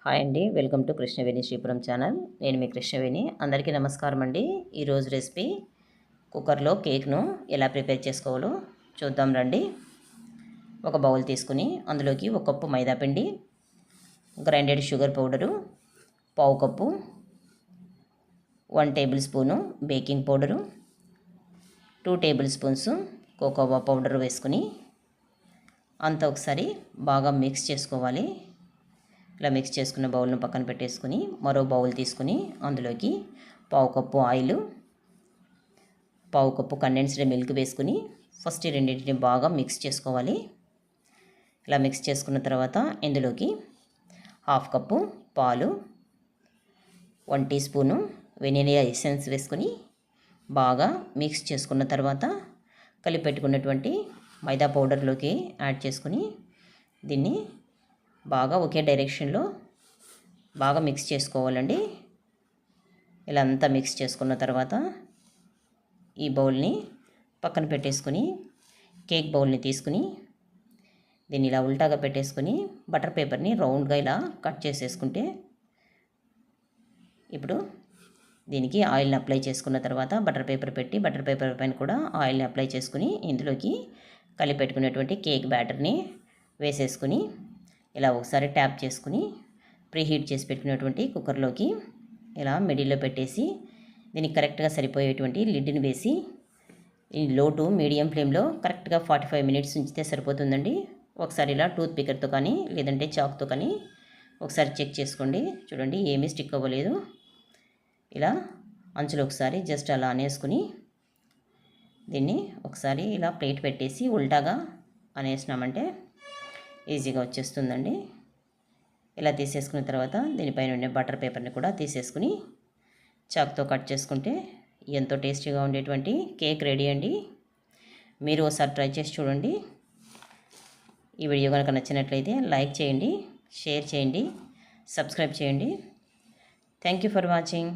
Hi అండి, welcome to Krishnaveni Sripuram channel. నేను మీ కృష్ణవేణి. అందరికీ నమస్కారం అండి. ఈరోజు రెసిపీ కుక్కర్లో కేక్ను ఎలా ప్రిపేర్ చేసుకోవాలో చూద్దాం రండి. ఒక బౌల్ తీసుకుని అందులోకి 1 కప్పు మైదాపిండి, గ్రైండెడ్ షుగర్ పౌడరు, పావు cup, 1 table spoon baking powder, 2 table spoons cocoa powder వేసుకుని అంతా ఒకసారి బాగా మిక్స్ చేసుకోవాలి. ఇలా మిక్స్ చేసుకున్న బౌల్ను పక్కన పెట్టేసుకుని మరో బౌల్ తీసుకుని అందులోకి పావు కప్పు ఆయిల్, పావు కప్పు కండెన్స్డ్ మిల్క్ వేసుకుని ఫస్ట్ రెండింటిని బాగా మిక్స్ చేసుకోవాలి. ఇలా మిక్స్ చేసుకున్న తర్వాత ఇందులోకి 1/2 కప్పు పాలు, 1 టీ స్పూను వెనిలా ఎసెన్స్ వేసుకుని బాగా మిక్స్ చేసుకున్న తర్వాత కలిపెట్టుకున్నటువంటి మైదా పౌడర్లోకి యాడ్ చేసుకుని దీన్ని బాగా ఒకే డైరెక్షన్లో బాగా మిక్స్ చేసుకోవాలండి. ఇలా అంతా మిక్స్ చేసుకున్న తర్వాత ఈ బౌల్ని పక్కన పెట్టేసుకుని కేక్ బౌల్ని తీసుకుని దీన్ని ఇలా ఉల్టాగా పెట్టేసుకుని బటర్ పేపర్ని రౌండ్గా ఇలా కట్ చేసేసుకుంటే ఇప్పుడు దీనికి ఆయిల్ని అప్లై చేసుకున్న తర్వాత బటర్ పేపర్ పెట్టి బటర్ పేపర్ పైన కూడా ఆయిల్ని అప్లై చేసుకుని ఇందులోకి కలిపెట్టుకునేటువంటి కేక్ బ్యాటర్ని వేసేసుకుని ఇలా ఒకసారి ట్యాప్ చేసుకుని ప్రీహీట్ చేసి పెట్టుకున్నటువంటి కుక్కర్లోకి ఇలా మిడిల్లో పెట్టేసి దీనికి కరెక్ట్గా సరిపోయేటువంటి లిడ్ని వేసి ఈ లో టు మీడియం ఫ్లేమ్లో కరెక్ట్గా 45 మినిట్స్ ఉంచితే సరిపోతుందండి. ఒకసారి ఇలా టూత్ పికర్తో కానీ లేదంటే చాక్తో కానీ ఒకసారి చెక్ చేసుకోండి. చూడండి, ఏమీ స్టిక్ అవ్వలేదు. ఇలా అంచులో ఒకసారి జస్ట్ అలా అనేసుకుని దీన్ని ఒకసారి ఇలా ప్లేట్ పెట్టేసి ఉల్టాగా అనేసినామంటే ఈజీగా వచ్చేస్తుందండి. ఇలా తీసేసుకున్న తర్వాత దీనిపైన ఉండే బటర్ పేపర్ని కూడా తీసేసుకుని చాక్తో కట్ చేసుకుంటే ఎంతో టేస్టీగా ఉండేటువంటి కేక్ రెడీ అండి. మీరు ఒకసారి ట్రై చేసి చూడండి. ఈ వీడియో కనుక నచ్చినట్లయితే లైక్ చేయండి, షేర్ చేయండి, సబ్స్క్రైబ్ చేయండి. Thank you for watching.